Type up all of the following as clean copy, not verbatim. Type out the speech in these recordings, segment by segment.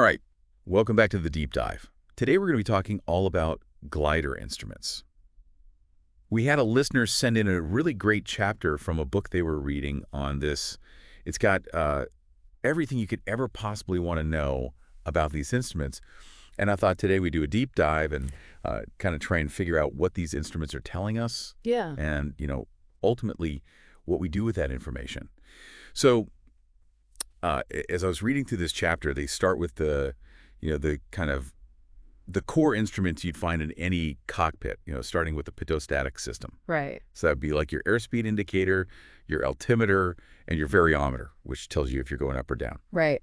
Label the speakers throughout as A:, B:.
A: All right, welcome back to the deep dive. Today we're going to be talking all about glider instruments. We had a listener send in a really great chapter from a book they were reading on this. It's got everything you could ever possibly want to know about these instruments. And I thought today we'd do a deep dive and kind of try and figure out what these instruments are telling us.
B: Yeah.
A: And, ultimately what we do with that information. So as I was reading through this chapter, they start with the core instruments you'd find in any cockpit, starting with the pitot-static system.
B: Right.
A: So that'd be like your airspeed indicator, your altimeter, and your variometer, which tells you if you're going up or down.
B: Right.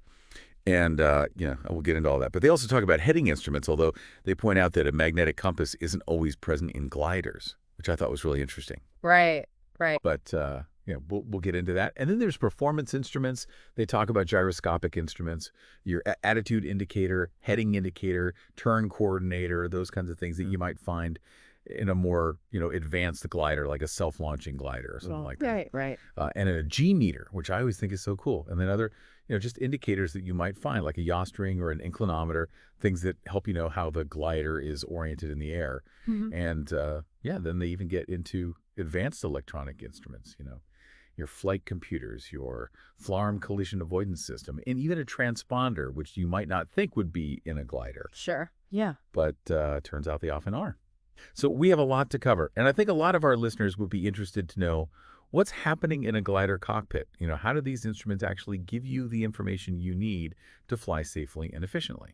A: And, we'll get into all that. But they also talk about heading instruments, although they point out that a magnetic compass isn't always present in gliders, which I thought was really interesting.
B: Right. Right.
A: But, we'll get into that. And then there's performance instruments. They talk about gyroscopic instruments, your attitude indicator, heading indicator, turn coordinator, those kinds of things that you might find in a more, advanced glider, like a self-launching glider or something like that.
B: Right. Right.
A: And a G meter, which I always think is so cool. And then other, just indicators that you might find, like a yaw string or an inclinometer, things that help you know how the glider is oriented in the air.
B: Mm-hmm.
A: And, then they even get into advanced electronic instruments, your flight computers, your FLARM collision avoidance system, and even a transponder, which you might not think would be in a glider.
B: Sure. Yeah.
A: But turns out they often are. So we have a lot to cover. And I think a lot of our listeners would be interested to know what's happening in a glider cockpit. How do these instruments actually give you the information you need to fly safely and efficiently?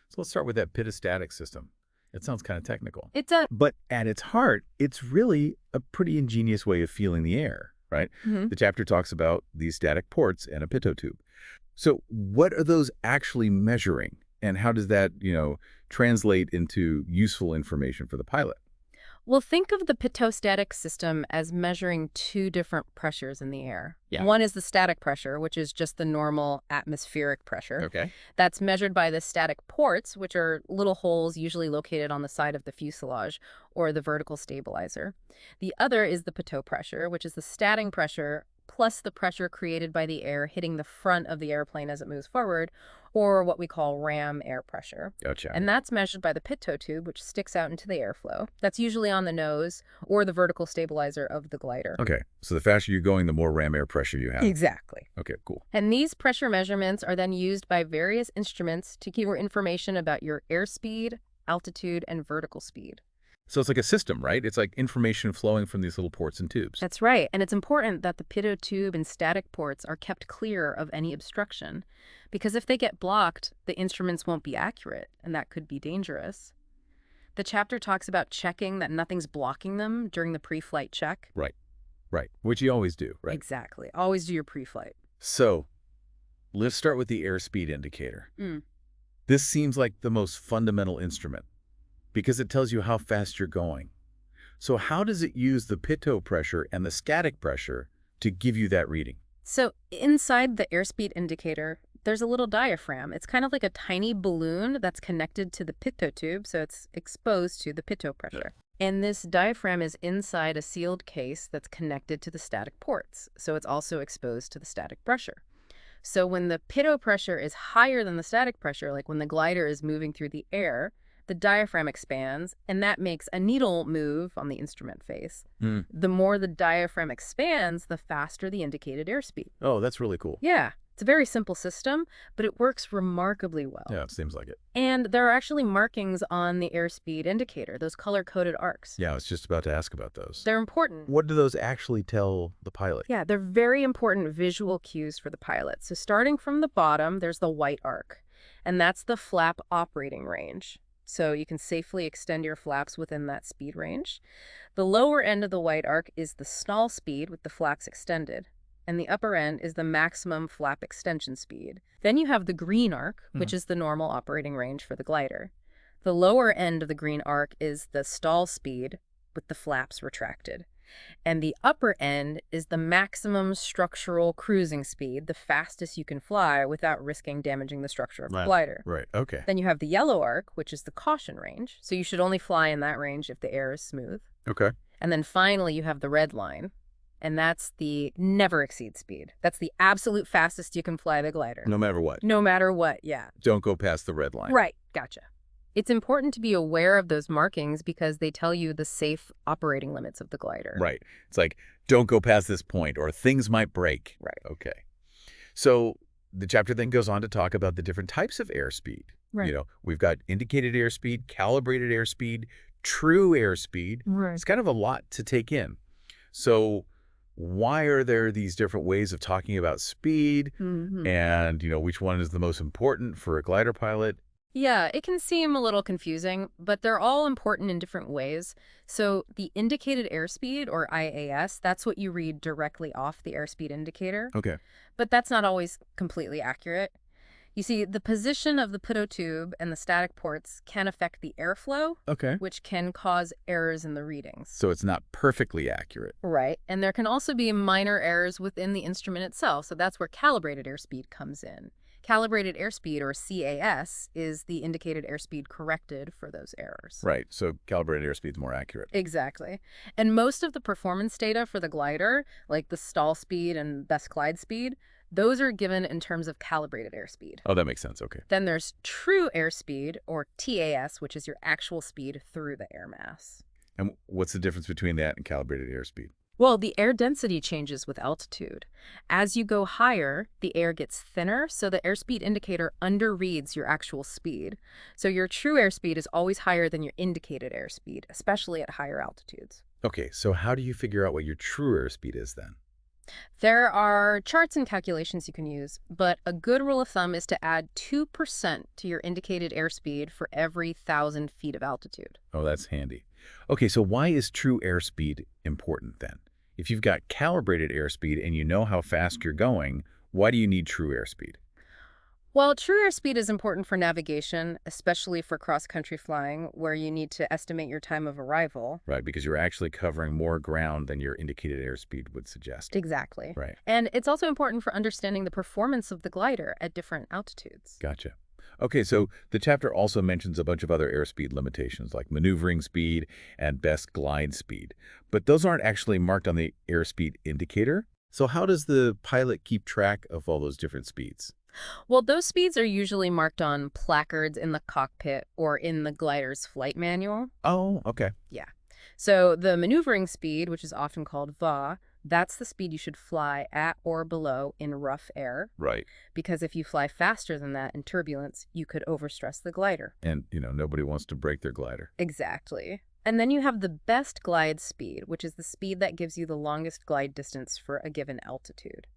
A: So let's start with that pitot-static system. It sounds kind of technical.
B: It does.
A: But at its heart, it's really a pretty ingenious way of feeling the air. Right?
B: Mm-hmm.
A: The chapter talks about these static ports and a pitot tube. So what are those actually measuring? And how does that, translate into useful information for the pilot?
B: Well, think of the pitot-static system as measuring two different pressures in the air.
A: Yeah.
B: One is the static pressure, which is just the normal atmospheric pressure.
A: Okay.
B: That's measured by the static ports, which are little holes usually located on the side of the fuselage or the vertical stabilizer. The other is the pitot pressure, which is the static pressure plus the pressure created by the air hitting the front of the airplane as it moves forward, or what we call ram air pressure.
A: Gotcha.
B: And that's measured by the pitot tube, which sticks out into the airflow. That's usually on the nose or the vertical stabilizer of the glider.
A: Okay. So the faster you're going, the more ram air pressure you have.
B: Exactly.
A: Okay, cool.
B: And these pressure measurements are then used by various instruments to give you information about your airspeed, altitude, and vertical speed.
A: So it's like a system, right? It's like information flowing from these little ports and tubes.
B: That's right. And it's important that the pitot tube and static ports are kept clear of any obstruction, because if they get blocked, the instruments won't be accurate, and that could be dangerous. The chapter talks about checking that nothing's blocking them during the pre-flight check.
A: Right. Which you always do, right?
B: Exactly. Always do your pre-flight.
A: So let's start with the airspeed indicator.
B: Mm.
A: This seems like the most fundamental instrument, because it tells you how fast you're going. So how does it use the pitot pressure and the static pressure to give you that reading?
B: So inside the airspeed indicator, there's a little diaphragm. It's kind of like a tiny balloon that's connected to the pitot tube, so it's exposed to the pitot pressure. And this diaphragm is inside a sealed case that's connected to the static ports, so it's also exposed to the static pressure. So when the pitot pressure is higher than the static pressure, like when the glider is moving through the air, the diaphragm expands, and that makes a needle move on the instrument face.
A: Mm.
B: The more the diaphragm expands, the faster the indicated airspeed.
A: Oh, that's really cool.
B: Yeah, it's a very simple system, but it works remarkably well.
A: Yeah, it seems like it.
B: And there are actually markings on the airspeed indicator, those color-coded arcs.
A: Yeah, I was just about to ask about those.
B: They're important.
A: What do those actually tell the pilot?
B: Yeah, they're very important visual cues for the pilot. So starting from the bottom, there's the white arc, and that's the flap operating range. So you can safely extend your flaps within that speed range. The lower end of the white arc is the stall speed with the flaps extended, and the upper end is the maximum flap extension speed. Then you have the green arc, which is the normal operating range for the glider. The lower end of the green arc is the stall speed with the flaps retracted. And the upper end is the maximum structural cruising speed, the fastest you can fly without risking damaging the structure of the glider.
A: Right, okay.
B: Then you have the yellow arc, which is the caution range. So you should only fly in that range if the air is smooth.
A: Okay.
B: And then finally you have the red line, and that's the never exceed speed. That's the absolute fastest you can fly the glider.
A: No matter what.
B: No matter what, yeah.
A: Don't go past the red line.
B: Right, gotcha. It's important to be aware of those markings because they tell you the safe operating limits of the glider.
A: Right. It's like, don't go past this point or things might break.
B: Right.
A: Okay. So the chapter then goes on to talk about the different types of airspeed.
B: Right.
A: We've got indicated airspeed, calibrated airspeed, true airspeed.
B: Right.
A: It's kind of a lot to take in. So why are there these different ways of talking about speed and, which one is the most important for a glider pilot?
B: Yeah, it can seem a little confusing, but they're all important in different ways. So the indicated airspeed, or IAS, that's what you read directly off the airspeed indicator.
A: Okay.
B: But that's not always completely accurate. You see, the position of the pitot tube and the static ports can affect the airflow,
A: Okay.
B: which can cause errors in the readings.
A: So it's not perfectly accurate.
B: Right. And there can also be minor errors within the instrument itself. So that's where calibrated airspeed comes in. Calibrated airspeed, or CAS, is the indicated airspeed corrected for those errors.
A: Right. So calibrated airspeed is more accurate.
B: Exactly. And most of the performance data for the glider, like the stall speed and best glide speed, those are given in terms of calibrated airspeed.
A: Oh, that makes sense. Okay.
B: Then there's true airspeed, or TAS, which is your actual speed through the air mass.
A: And what's the difference between that and calibrated airspeed?
B: Well, the air density changes with altitude. As you go higher, the air gets thinner, so the airspeed indicator underreads your actual speed. So your true airspeed is always higher than your indicated airspeed, especially at higher altitudes.
A: Okay, so how do you figure out what your true airspeed is then?
B: There are charts and calculations you can use, but a good rule of thumb is to add 2% to your indicated airspeed for every 1,000 feet of altitude.
A: Oh, that's handy. Okay, so why is true airspeed important then? If you've got calibrated airspeed and you know how fast you're going, why do you need true airspeed?
B: Well, true airspeed is important for navigation, especially for cross-country flying, where you need to estimate your time of arrival.
A: Right, because you're actually covering more ground than your indicated airspeed would suggest.
B: Exactly.
A: Right.
B: And it's also important for understanding the performance of the glider at different altitudes.
A: Gotcha. Okay, so the chapter also mentions a bunch of other airspeed limitations like maneuvering speed and best glide speed, but those aren't actually marked on the airspeed indicator. So how does the pilot keep track of all those different speeds?
B: Well, those speeds are usually marked on placards in the cockpit or in the glider's flight manual.
A: Oh, okay.
B: Yeah. So the maneuvering speed, which is often called VA, that's the speed you should fly at or below in rough air.
A: Right.
B: Because if you fly faster than that in turbulence, you could overstress the glider.
A: And, nobody wants to break their glider.
B: Exactly. And then you have the best glide speed, which is the speed that gives you the longest glide distance for a given altitude.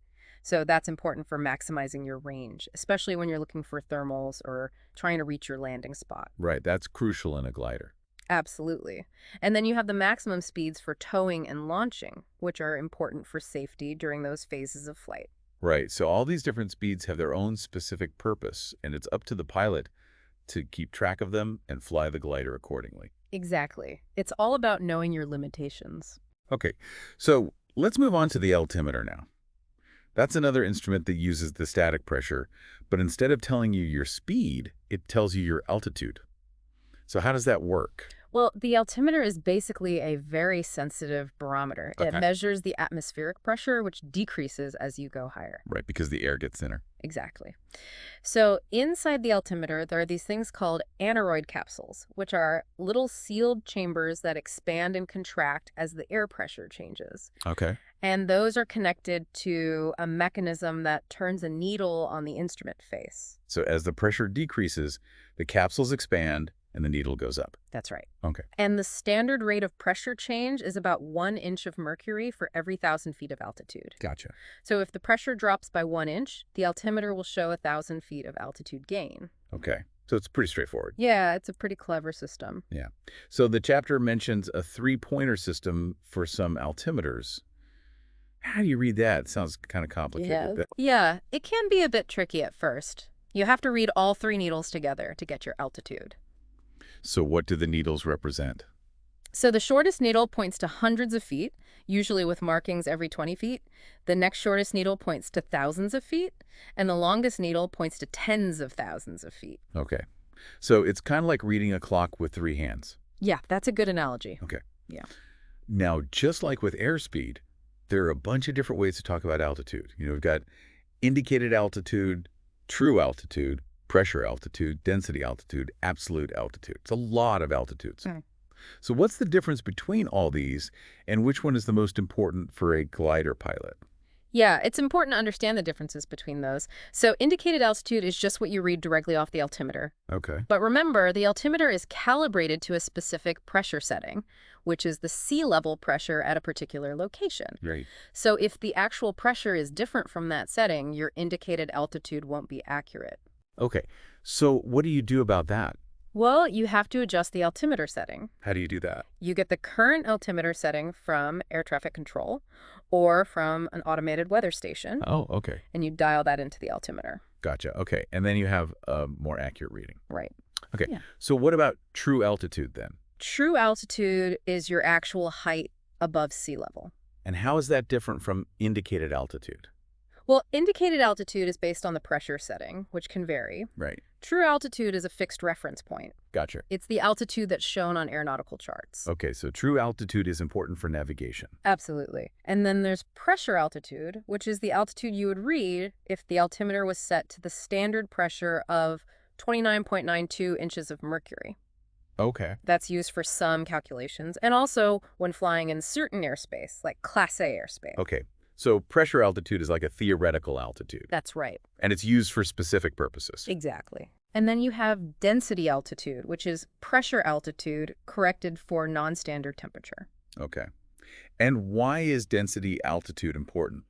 B: So that's important for maximizing your range, especially when you're looking for thermals or trying to reach your landing spot.
A: Right, that's crucial in a glider.
B: Absolutely. And then you have the maximum speeds for towing and launching, which are important for safety during those phases of flight.
A: Right, so all these different speeds have their own specific purpose, and it's up to the pilot to keep track of them and fly the glider accordingly.
B: Exactly. It's all about knowing your limitations.
A: Okay, so let's move on to the altimeter now. That's another instrument that uses the static pressure, but instead of telling you your speed, it tells you your altitude. So how does that work?
B: Well, the altimeter is basically a very sensitive barometer. It
A: Okay.
B: measures the atmospheric pressure, which decreases as you go higher.
A: Right, because the air gets thinner.
B: Exactly. So inside the altimeter, there are these things called aneroid capsules, which are little sealed chambers that expand and contract as the air pressure changes.
A: Okay.
B: And those are connected to a mechanism that turns a needle on the instrument face.
A: So as the pressure decreases, the capsules expand and the needle goes up.
B: That's right.
A: Okay.
B: And the standard rate of pressure change is about 1 inch of mercury for every 1,000 feet of altitude.
A: Gotcha.
B: So if the pressure drops by 1 inch, the altimeter will show 1,000 feet of altitude gain.
A: Okay. So it's pretty straightforward.
B: Yeah, it's a pretty clever system.
A: Yeah. So the chapter mentions a 3-pointer system for some altimeters. How do you read that? It sounds kind of complicated.
B: Yeah, it can be a bit tricky at first. You have to read all 3 needles together to get your altitude.
A: So what do the needles represent?
B: So the shortest needle points to hundreds of feet, usually with markings every 20 feet. The next shortest needle points to thousands of feet, and the longest needle points to tens of thousands of feet.
A: Okay. So it's kind of like reading a clock with 3 hands.
B: Yeah, that's a good analogy.
A: Okay.
B: Yeah.
A: Now, just like with airspeed, there are a bunch of different ways to talk about altitude. We've got indicated altitude, true altitude, pressure altitude, density altitude, absolute altitude. It's a lot of altitudes.
B: Mm.
A: So what's the difference between all these, and which one is the most important for a glider pilot?
B: Yeah, it's important to understand the differences between those. So indicated altitude is just what you read directly off the altimeter.
A: Okay.
B: But remember, the altimeter is calibrated to a specific pressure setting, which is the sea level pressure at a particular location.
A: Right.
B: So if the actual pressure is different from that setting, your indicated altitude won't be accurate.
A: Okay. So what do you do about that?
B: Well, you have to adjust the altimeter setting.
A: How do you do that?
B: You get the current altimeter setting from air traffic control or from an automated weather station,
A: Oh, okay.
B: and you dial that into the altimeter.
A: Gotcha. Okay. And then you have a more accurate reading.
B: Right.
A: Okay.
B: Yeah.
A: So what about true altitude then?
B: True altitude is your actual height above sea level.
A: And how is that different from indicated altitude?
B: Well, indicated altitude is based on the pressure setting, which can vary.
A: Right.
B: True altitude is a fixed reference point.
A: Gotcha.
B: It's the altitude that's shown on aeronautical charts.
A: Okay, so true altitude is important for navigation.
B: Absolutely. And then there's pressure altitude, which is the altitude you would read if the altimeter was set to the standard pressure of 29.92 inches of mercury.
A: Okay.
B: That's used for some calculations, and also when flying in certain airspace, like Class A airspace.
A: Okay. So pressure altitude is like a theoretical altitude,
B: That's right.
A: and it's used for specific purposes.
B: Exactly. And then you have density altitude, which is pressure altitude corrected for non-standard temperature.
A: Okay. And why is density altitude important?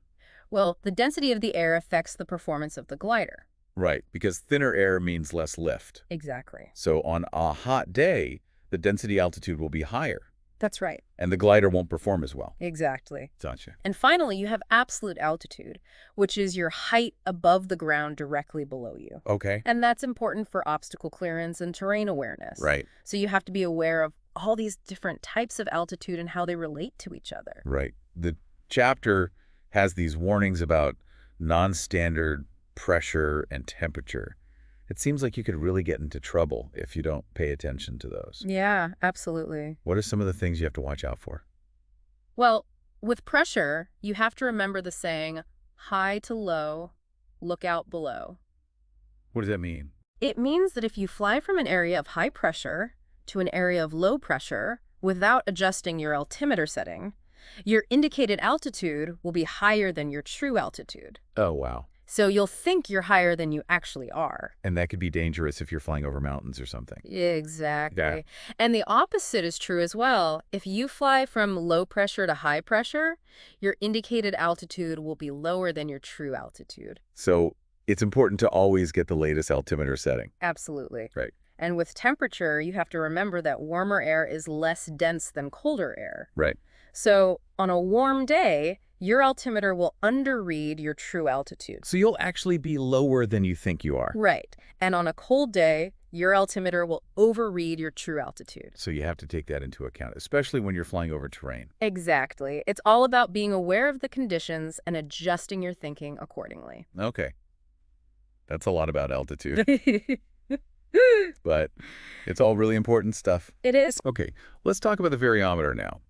B: Well, the density of the air affects the performance of the glider.
A: Right, because thinner air means less lift.
B: Exactly.
A: So on a hot day, the density altitude will be higher,
B: That's right.
A: and the glider won't perform as well.
B: Exactly.
A: Gotcha.
B: And finally, you have absolute altitude, which is your height above the ground directly below you.
A: Okay.
B: And that's important for obstacle clearance and terrain awareness.
A: Right.
B: So you have to be aware of all these different types of altitude and how they relate to each other.
A: Right. The chapter has these warnings about non-standard pressure and temperature. It seems like you could really get into trouble if you don't pay attention to those.
B: Yeah, absolutely.
A: What are some of the things you have to watch out for?
B: Well, with pressure, you have to remember the saying, high to low, look out below.
A: What does that mean?
B: It means that if you fly from an area of high pressure to an area of low pressure without adjusting your altimeter setting, your indicated altitude will be higher than your true altitude.
A: Oh, wow.
B: So you'll think you're higher than you actually are.
A: And that could be dangerous if you're flying over mountains or something.
B: Exactly.
A: Yeah.
B: And the opposite is true as well. If you fly from low pressure to high pressure, your indicated altitude will be lower than your true altitude.
A: So it's important to always get the latest altimeter setting.
B: Absolutely.
A: Right.
B: And with temperature, you have to remember that warmer air is less dense than colder air.
A: Right.
B: So on a warm day, your altimeter will underread your true altitude.
A: So you'll actually be lower than you think you are.
B: Right. And on a cold day, your altimeter will overread your true altitude.
A: So you have to take that into account, especially when you're flying over terrain.
B: Exactly. It's all about being aware of the conditions and adjusting your thinking accordingly.
A: Okay. That's a lot about altitude, but it's all really important stuff.
B: It is.
A: Okay, let's talk about the variometer now.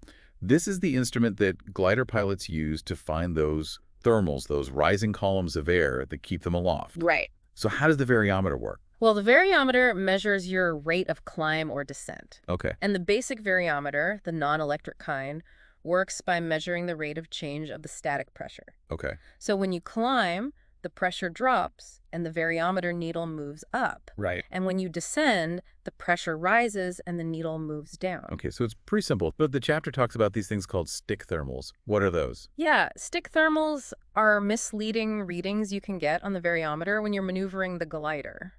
A: This is the instrument that glider pilots use to find those thermals, those rising columns of air that keep them aloft.
B: Right.
A: So how does the variometer work?
B: Well, the variometer measures your rate of climb or descent.
A: Okay.
B: And the basic variometer, the non-electric kind, works by measuring the rate of change of the static pressure.
A: Okay.
B: So when you climb, the pressure drops and the variometer needle moves up.
A: Right.
B: And when you descend, the pressure rises and the needle moves down.
A: Okay, so it's pretty simple. But the chapter talks about these things called stick thermals. What are those?
B: Yeah, stick thermals are misleading readings you can get on the variometer when you're maneuvering the glider.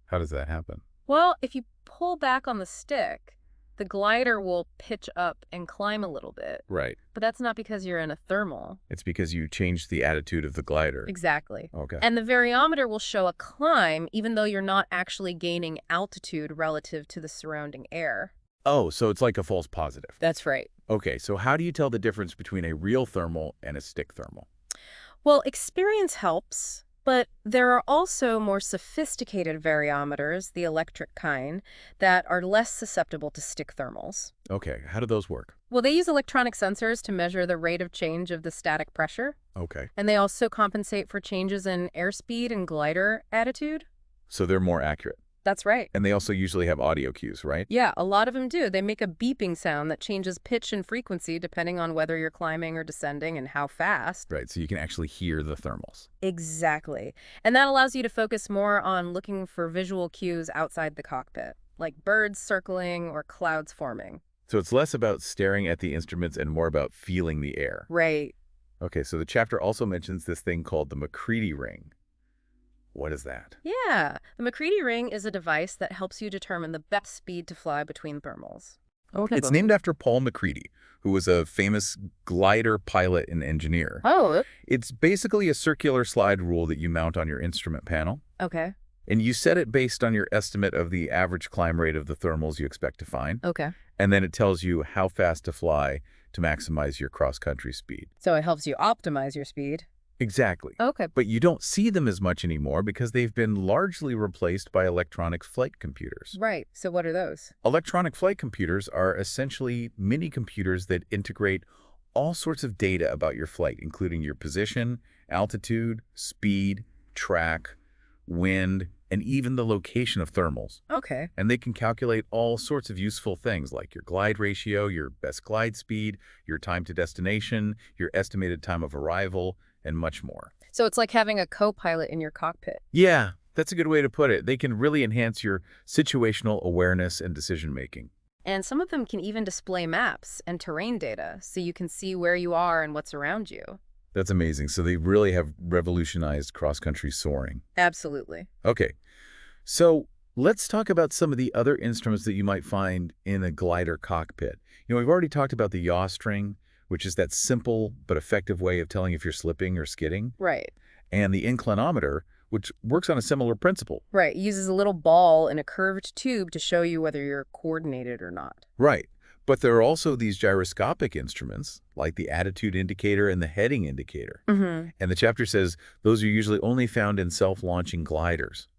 A: How does that happen?
B: Well, if you pull back on the stick, the glider will pitch up and climb a little bit.
A: Right.
B: But that's not because you're in a thermal.
A: It's because you changed the attitude of the glider.
B: Exactly.
A: Okay.
B: And the variometer will show a climb even though you're not actually gaining altitude relative to the surrounding air.
A: Oh, so it's like a false positive.
B: That's right.
A: Okay, so how do you tell the difference between a real thermal and a stick thermal?
B: Well, experience helps, But there are also more sophisticated variometers, the electric kind, that are less susceptible to stick thermals.
A: Okay, how do those work?
B: Well, they use electronic sensors to measure the rate of change of the static pressure,
A: Okay.
B: and they also compensate for changes in airspeed and glider attitude.
A: So they're more accurate.
B: That's right.
A: And they also usually have audio cues, right?
B: Yeah, a lot of them do. They make a beeping sound that changes pitch and frequency depending on whether you're climbing or descending and how fast.
A: Right, so you can actually hear the thermals.
B: Exactly. And that allows you to focus more on looking for visual cues outside the cockpit, like birds circling or clouds forming.
A: So it's less about staring at the instruments and more about feeling the air.
B: Right.
A: Okay, so the chapter also mentions this thing called the McCready ring. What is that?
B: Yeah. The McCready ring is a device that helps you determine the best speed to fly between thermals.
A: It's named after Paul McCready, who was a famous glider pilot and engineer.
B: Oh,
A: It's basically a circular slide rule that you mount on your instrument panel,
B: okay.
A: and you set it based on your estimate of the average climb rate of the thermals you expect to find,
B: Okay.
A: and then it tells you how fast to fly to maximize your cross-country speed.
B: So it helps you optimize your speed.
A: Exactly.
B: Okay.
A: But you don't see them as much anymore because they've been largely replaced by electronic flight computers.
B: Right. So what are those?
A: Electronic flight computers are essentially mini computers that integrate all sorts of data about your flight, including your position, altitude, speed, track, wind, and even the location of thermals.
B: Okay.
A: And they can calculate all sorts of useful things like your glide ratio, your best glide speed, your time to destination, your estimated time of arrival, and much more.
B: So it's like having a co-pilot in your cockpit.
A: Yeah, that's a good way to put it. They can really enhance your situational awareness and decision-making.
B: And some of them can even display maps and terrain data so you can see where you are and what's around you.
A: That's amazing. So they really have revolutionized cross-country soaring.
B: Absolutely.
A: Okay, so let's talk about some of the other instruments that you might find in a glider cockpit. We've already talked about the yaw string, which is that simple but effective way of telling if you're slipping or skidding,
B: Right.
A: and the inclinometer, which works on a similar principle.
B: Right. It uses a little ball in a curved tube to show you whether you're coordinated or not.
A: Right. But there are also these gyroscopic instruments, like the attitude indicator and the heading indicator.
B: Mm-hmm.
A: And the chapter says those are usually only found in self-launching gliders.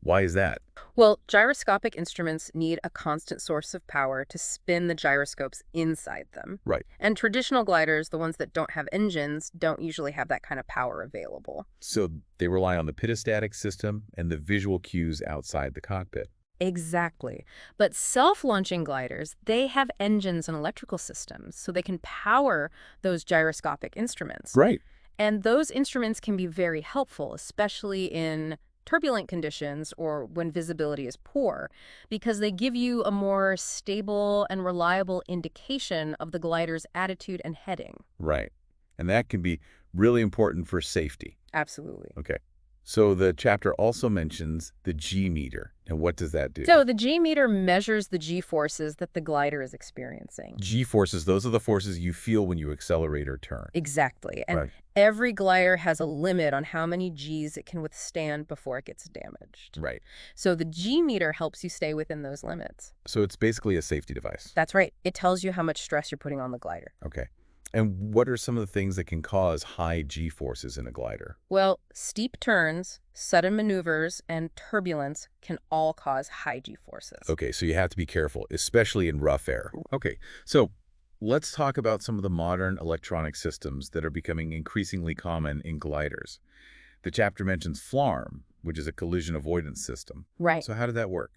A: Why is that?
B: Well, gyroscopic instruments need a constant source of power to spin the gyroscopes inside them.
A: Right.
B: And traditional gliders, the ones that don't have engines, don't usually have that kind of power available.
A: So they rely on the pitot-static system and the visual cues outside the cockpit.
B: Exactly. But self-launching gliders, they have engines and electrical systems, so they can power those gyroscopic instruments.
A: Right.
B: And those instruments can be very helpful, especially in turbulent conditions or when visibility is poor, because they give you a more stable and reliable indication of the glider's attitude and heading.
A: Right. And that can be really important for safety.
B: Absolutely.
A: Okay. So the chapter also mentions the G-meter. And what does that do?
B: So the G-meter measures the G-forces that the glider is experiencing.
A: G-forces, those are the forces you feel when you accelerate or turn.
B: Exactly. And
A: Right.
B: every glider has a limit on how many Gs it can withstand before it gets damaged.
A: Right.
B: So the G-meter helps you stay within those limits.
A: So it's basically a safety device.
B: That's right. It tells you how much stress you're putting on the glider.
A: Okay. And what are some of the things that can cause high G-forces in a glider?
B: Well, steep turns, sudden maneuvers, and turbulence can all cause high G-forces.
A: Okay, so you have to be careful, especially in rough air. Okay, so let's talk about some of the modern electronic systems that are becoming increasingly common in gliders. The chapter mentions FLARM, which is a collision avoidance system.
B: Right.
A: So how did that work?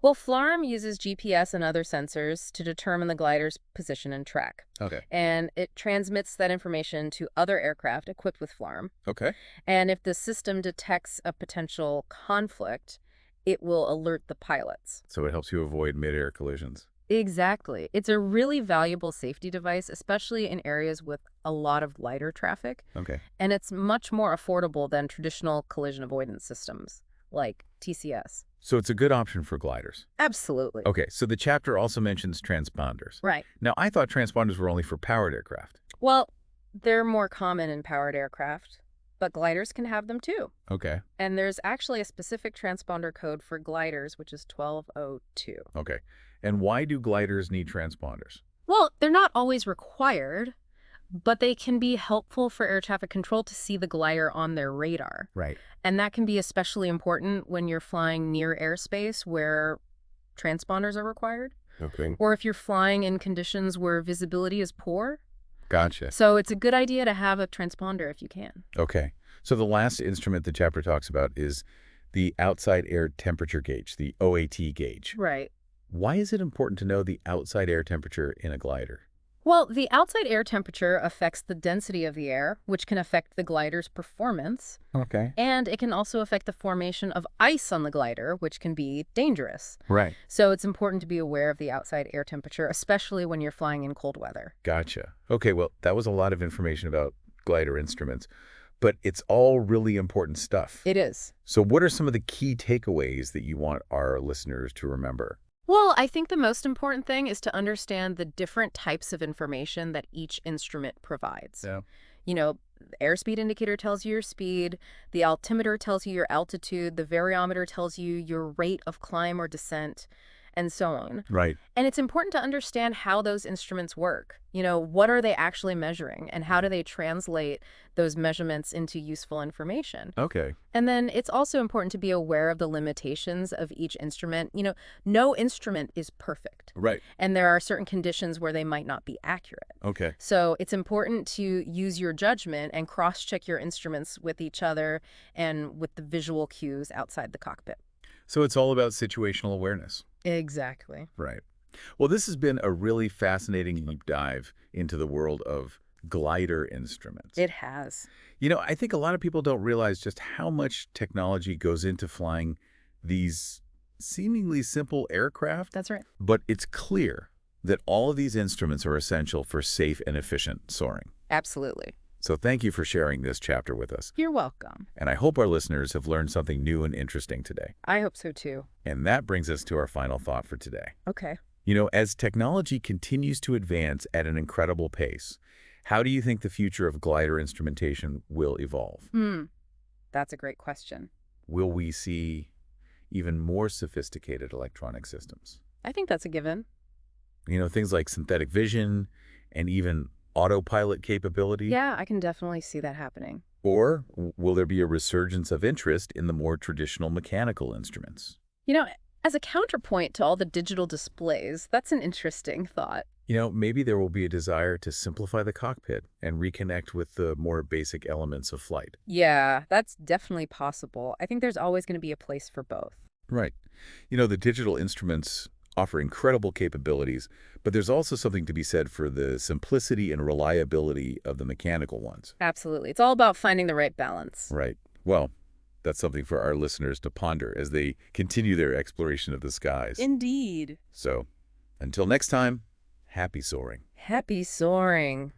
B: Well, FLARM uses GPS and other sensors to determine the glider's position and track.
A: Okay.
B: And it transmits that information to other aircraft equipped with FLARM.
A: Okay.
B: And if the system detects a potential conflict, it will alert the pilots.
A: So it helps you avoid mid-air collisions.
B: Exactly. It's a really valuable safety device, especially in areas with a lot of glider traffic.
A: Okay.
B: And it's much more affordable than traditional collision avoidance systems like TCS.
A: So it's a good option for gliders.
B: Absolutely.
A: Okay, so the chapter also mentions transponders.
B: Right.
A: Now, I thought transponders were only for powered aircraft.
B: Well, they're more common in powered aircraft, but gliders can have them too.
A: Okay.
B: And there's actually a specific transponder code for gliders, which is 1202.
A: Okay. And why do gliders need transponders?
B: Well, they're not always required, but they can be helpful for air traffic control to see the glider on their radar.
A: Right.
B: And that can be especially important when you're flying near airspace where transponders are required,
A: Okay.
B: or if you're flying in conditions where visibility is poor.
A: Gotcha.
B: So it's a good idea to have a transponder if you can.
A: Okay. So the last instrument the chapter talks about is the outside air temperature gauge, the OAT gauge.
B: Right.
A: Why is it important to know the outside air temperature in a glider?
B: Well, the outside air temperature affects the density of the air, which can affect the glider's performance.
A: Okay.
B: And it can also affect the formation of ice on the glider, which can be dangerous.
A: Right.
B: So it's important to be aware of the outside air temperature, especially when you're flying in cold weather.
A: Gotcha. Okay, well, that was a lot of information about glider instruments, but it's all really important stuff.
B: It is.
A: So what are some of the key takeaways that you want our listeners to remember?
B: Well, I think the most important thing is to understand the different types of information that each instrument provides.
A: Yeah.
B: You know, the airspeed indicator tells you your speed, the altimeter tells you your altitude, the variometer tells you your rate of climb or descent, and so on.
A: Right.
B: And it's important to understand how those instruments work. You know, what are they actually measuring, and how do they translate those measurements into useful information?
A: Okay.
B: And then it's also important to be aware of the limitations of each instrument. You know, no instrument is perfect,
A: Right.
B: and there are certain conditions where they might not be accurate.
A: Okay.
B: So it's important to use your judgment and cross-check your instruments with each other and with the visual cues outside the cockpit.
A: So it's all about situational awareness.
B: Exactly.
A: Right. Well, this has been a really fascinating deep dive into the world of glider instruments.
B: It has.
A: You know, I think a lot of people don't realize just how much technology goes into flying these seemingly simple aircraft.
B: That's right.
A: But it's clear that all of these instruments are essential for safe and efficient soaring.
B: Absolutely.
A: So thank you for sharing this chapter with us.
B: You're welcome.
A: And I hope our listeners have learned something new and interesting today.
B: I hope so too.
A: And that brings us to our final thought for today.
B: Okay.
A: You know, as technology continues to advance at an incredible pace, how do you think the future of glider instrumentation will evolve?
B: That's a great question.
A: Will we see even more sophisticated electronic systems?
B: I think that's a given.
A: You know, things like synthetic vision and even autopilot capability?
B: Yeah, I can definitely see that happening.
A: Or will there be a resurgence of interest in the more traditional mechanical instruments?
B: You know, as a counterpoint to all the digital displays, that's an interesting thought.
A: You know, maybe there will be a desire to simplify the cockpit and reconnect with the more basic elements of flight.
B: Yeah, that's definitely possible. I think there's always going to be a place for both.
A: Right. You know, the digital instruments offer incredible capabilities, but there's also something to be said for the simplicity and reliability of the mechanical ones.
B: Absolutely. It's all about finding the right balance.
A: Right. Well, that's something for our listeners to ponder as they continue their exploration of the skies.
B: Indeed.
A: So, until next time, happy soaring.
B: Happy soaring.